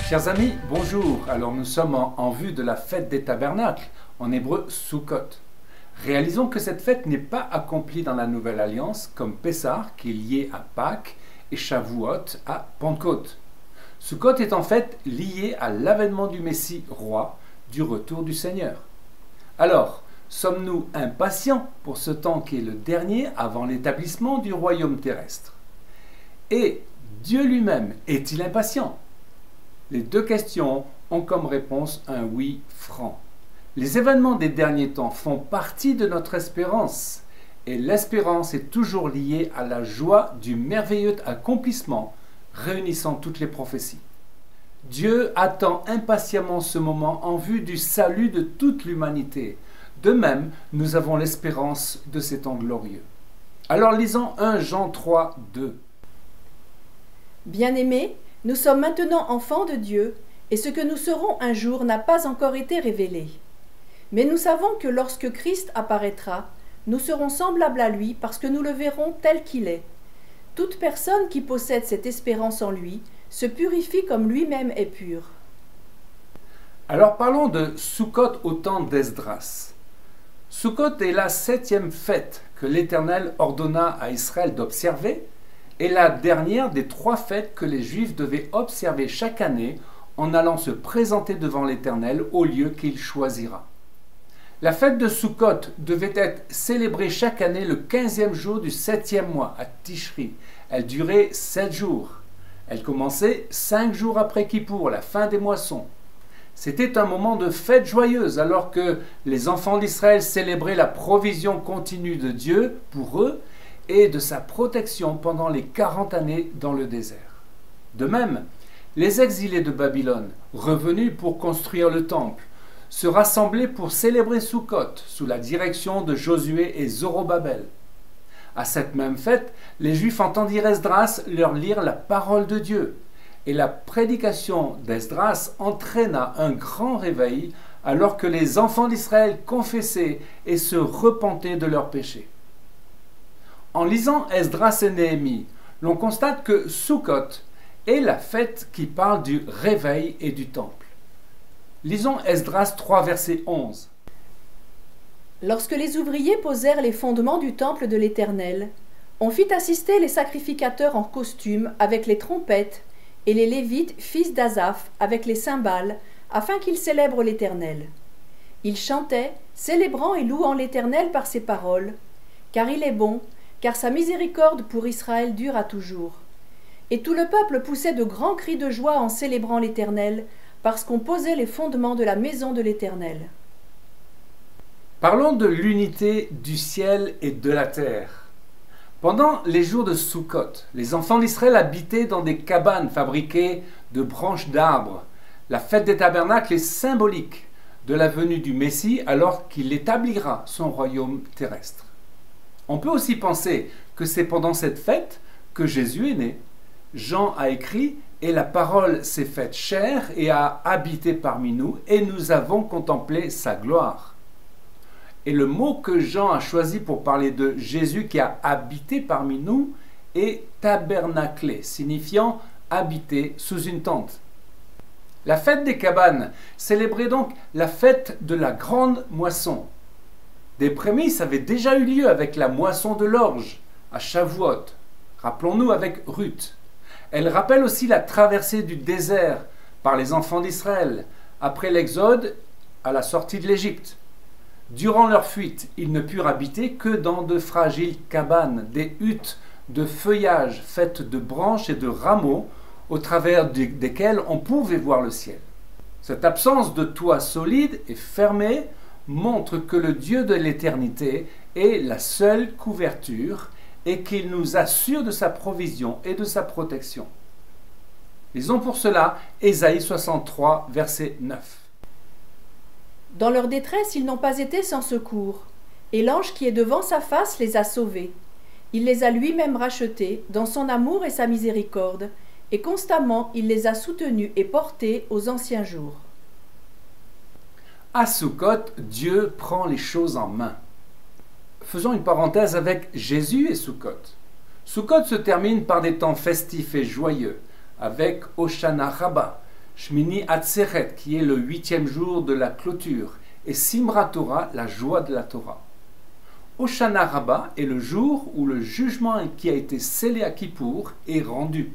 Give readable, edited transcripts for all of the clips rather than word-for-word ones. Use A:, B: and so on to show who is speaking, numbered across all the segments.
A: Chers amis, bonjour. Alors nous sommes en vue de la fête des tabernacles, en hébreu Sukkot. Réalisons que cette fête n'est pas accomplie dans la Nouvelle Alliance comme Pessah, qui est lié à Pâques, et Shavuot à Pentecôte. Sukkot est en fait lié à l'avènement du Messie roi, du retour du Seigneur. Alors, sommes-nous impatients pour ce temps qui est le dernier avant l'établissement du royaume terrestre? Et Dieu lui-même est-il impatient? Les deux questions ont comme réponse un oui franc. Les événements des derniers temps font partie de notre espérance, et l'espérance est toujours liée à la joie du merveilleux accomplissement réunissant toutes les prophéties. Dieu attend impatiemment ce moment en vue du salut de toute l'humanité. De même, nous avons l'espérance de ces temps glorieux. Alors lisons 1 Jean 3, 2.
B: Bien-aimés, nous sommes maintenant enfants de Dieu, et ce que nous serons un jour n'a pas encore été révélé. Mais nous savons que lorsque Christ apparaîtra, nous serons semblables à lui parce que nous le verrons tel qu'il est. Toute personne qui possède cette espérance en lui se purifie comme lui-même est pur.
A: Alors parlons de Sukkot au temps d'Esdras. Sukkot est la 7e fête que l'Éternel ordonna à Israël d'observer et la dernière des 3 fêtes que les Juifs devaient observer chaque année en allant se présenter devant l'Éternel au lieu qu'il choisira. La fête de Sukkot devait être célébrée chaque année le 15e jour du 7e mois, à Tishri. Elle durait 7 jours. Elle commençait 5 jours après Kippour, la fin des moissons. C'était un moment de fête joyeuse alors que les enfants d'Israël célébraient la provision continue de Dieu pour eux et de sa protection pendant les 40 années dans le désert. De même, les exilés de Babylone, revenus pour construire le temple, se rassemblaient pour célébrer Sukkot sous la direction de Josué et Zorobabel. À cette même fête, les Juifs entendirent Esdras leur lire la parole de Dieu, et la prédication d'Esdras entraîna un grand réveil alors que les enfants d'Israël confessaient et se repentaient de leurs péchés. En lisant Esdras et Néhémie, l'on constate que Sukkot est la fête qui parle du réveil et du temple. Lisons Esdras 3, verset 11.
B: Lorsque les ouvriers posèrent les fondements du temple de l'Éternel, on fit assister les sacrificateurs en costume avec les trompettes et les Lévites, fils d'Asaph, avec les cymbales, afin qu'ils célèbrent l'Éternel. Ils chantaient, célébrant et louant l'Éternel par ses paroles, car il est bon, car sa miséricorde pour Israël dure à toujours. Et tout le peuple poussait de grands cris de joie en célébrant l'Éternel, parce qu'on posait les fondements de la maison de l'Éternel.
A: Parlons de l'unité du ciel et de la terre. Pendant les jours de Sukkot, les enfants d'Israël habitaient dans des cabanes fabriquées de branches d'arbres. La fête des tabernacles est symbolique de la venue du Messie alors qu'il établira son royaume terrestre. On peut aussi penser que c'est pendant cette fête que Jésus est né. Jean a écrit « Et la parole s'est faite chair et a habité parmi nous, et nous avons contemplé sa gloire. » Et le mot que Jean a choisi pour parler de Jésus qui a habité parmi nous est tabernaclé, signifiant habiter sous une tente. La fête des cabanes célébrait donc la fête de la grande moisson. Des prémices avaient déjà eu lieu avec la moisson de l'orge à Shavuot. Rappelons-nous avec Ruth. Elle rappelle aussi la traversée du désert par les enfants d'Israël après l'exode à la sortie de l'Égypte. Durant leur fuite, ils ne purent habiter que dans de fragiles cabanes, des huttes de feuillage faites de branches et de rameaux au travers desquels on pouvait voir le ciel. Cette absence de toit solide et fermé montre que le Dieu de l'éternité est la seule couverture et qu'il nous assure de sa provision et de sa protection. Lisons pour cela Ésaïe 63, verset 9.
B: Dans leur détresse, ils n'ont pas été sans secours, et l'ange qui est devant sa face les a sauvés. Il les a lui-même rachetés dans son amour et sa miséricorde, et constamment il les a soutenus et portés aux anciens jours.
A: À Sukkot, Dieu prend les choses en main. Faisons une parenthèse avec Jésus et Sukkot. Sukkot se termine par des temps festifs et joyeux, avec Hoshana Rabbah, Shmini Atzeret, qui est le 8e jour de la clôture, et Simrat Torah, la joie de la Torah. Hoshana Rabbah est le jour où le jugement qui a été scellé à Kippour est rendu.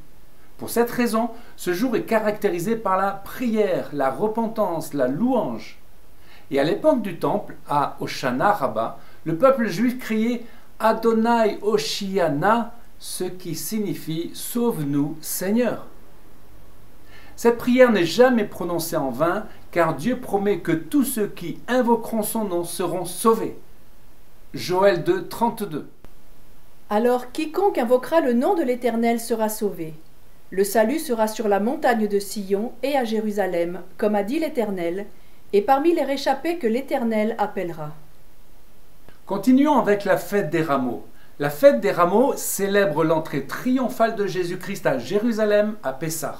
A: Pour cette raison, ce jour est caractérisé par la prière, la repentance, la louange. Et à l'époque du temple, à Hoshana Rabbah, le peuple juif criait Adonai Hoshiana, ce qui signifie « Sauve-nous, Seigneur ». Cette prière n'est jamais prononcée en vain, car Dieu promet que tous ceux qui invoqueront son nom seront sauvés. Joël 2, 32.
B: Alors quiconque invoquera le nom de l'Éternel sera sauvé. Le salut sera sur la montagne de Sion et à Jérusalem, comme a dit l'Éternel, et parmi les réchappés que l'Éternel appellera.
A: Continuons avec la fête des rameaux. La fête des rameaux célèbre l'entrée triomphale de Jésus-Christ à Jérusalem à Pessah.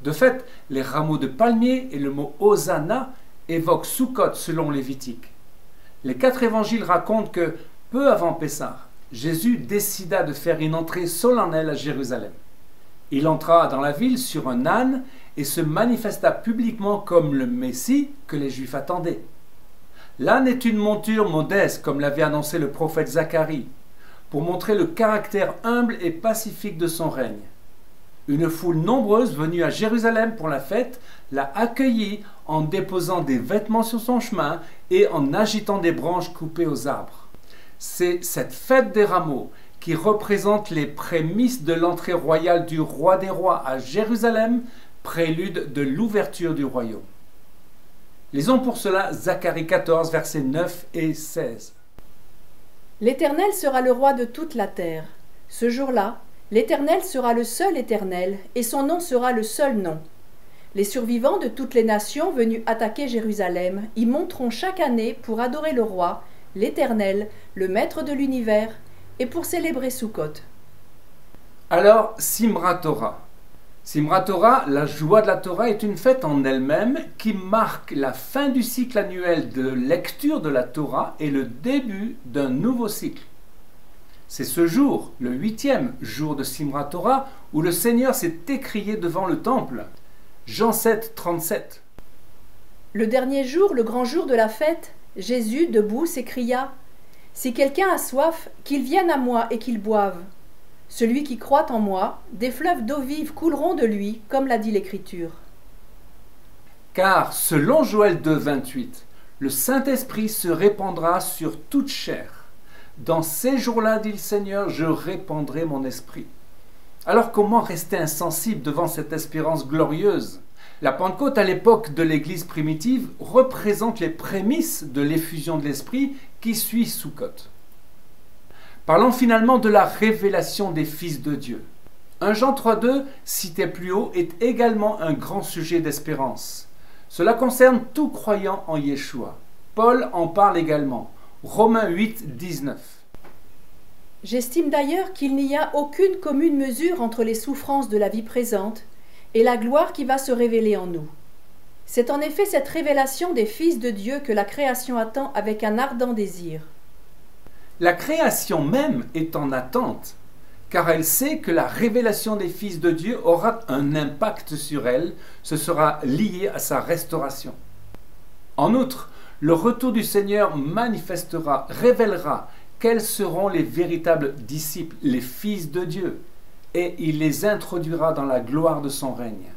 A: De fait, les rameaux de palmier et le mot Hosanna évoquent Sukkot selon Lévitique. Les 4 évangiles racontent que, peu avant Pessah, Jésus décida de faire une entrée solennelle à Jérusalem. Il entra dans la ville sur un âne et se manifesta publiquement comme le Messie que les Juifs attendaient. L'âne est une monture modeste, comme l'avait annoncé le prophète Zacharie, pour montrer le caractère humble et pacifique de son règne. Une foule nombreuse venue à Jérusalem pour la fête l'a accueilli en déposant des vêtements sur son chemin et en agitant des branches coupées aux arbres. C'est cette fête des rameaux qui représente les prémices de l'entrée royale du roi des rois à Jérusalem, prélude de l'ouverture du royaume. Lisons pour cela Zacharie 14, versets 9 et 16.
B: L'Éternel sera le roi de toute la terre. Ce jour-là, l'Éternel sera le seul Éternel, et son nom sera le seul nom. Les survivants de toutes les nations venues attaquer Jérusalem y monteront chaque année pour adorer le roi, l'Éternel, le maître de l'univers, et pour célébrer Sukkot.
A: Alors, Simrat Torah. Simrat Torah, la joie de la Torah, est une fête en elle-même qui marque la fin du cycle annuel de lecture de la Torah et le début d'un nouveau cycle. C'est ce jour, le 8e jour de Simrat Torah, où le Seigneur s'est écrié devant le temple. Jean 7, 37.
B: Le dernier jour, le grand jour de la fête, Jésus, debout, s'écria « Si quelqu'un a soif, qu'il vienne à moi et qu'il boive. Celui qui croit en moi, des fleuves d'eau vive couleront de lui, comme l'a dit l'Écriture. »
A: Car, selon Joël 2, 28, le Saint-Esprit se répandra sur toute chair. Dans ces jours-là, dit le Seigneur, je répandrai mon esprit. Alors comment rester insensible devant cette espérance glorieuse? La Pentecôte à l'époque de l'Église primitive représente les prémices de l'effusion de l'Esprit qui suit Sukkot. Parlons finalement de la révélation des fils de Dieu. 1 Jean 3,2, cité plus haut, est également un grand sujet d'espérance. Cela concerne tout croyant en Yeshua. Paul en parle également. Romains 8, 19.
B: J'estime d'ailleurs qu'il n'y a aucune commune mesure entre les souffrances de la vie présente et la gloire qui va se révéler en nous. C'est en effet cette révélation des fils de Dieu que la création attend avec un ardent désir.
A: La création même est en attente, car elle sait que la révélation des fils de Dieu aura un impact sur elle, ce sera lié à sa restauration. En outre, le retour du Seigneur manifestera, révélera quels seront les véritables disciples, les fils de Dieu, et il les introduira dans la gloire de son règne.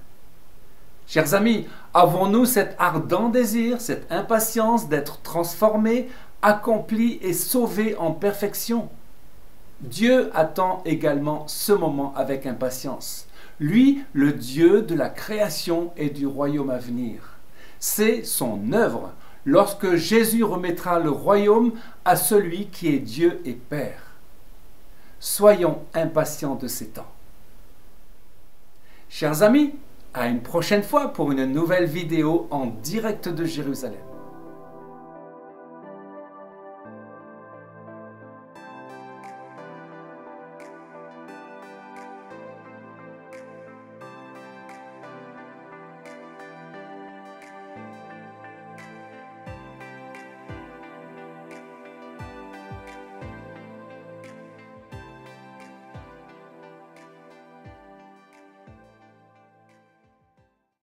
A: Chers amis, avons-nous cet ardent désir, cette impatience d'être transformés, accomplis et sauvés en perfection? Dieu attend également ce moment avec impatience. Lui, le Dieu de la création et du royaume à venir. C'est son œuvre lorsque Jésus remettra le royaume à celui qui est Dieu et Père. Soyons impatients de ces temps. Chers amis, à une prochaine fois pour une nouvelle vidéo en direct de Jérusalem.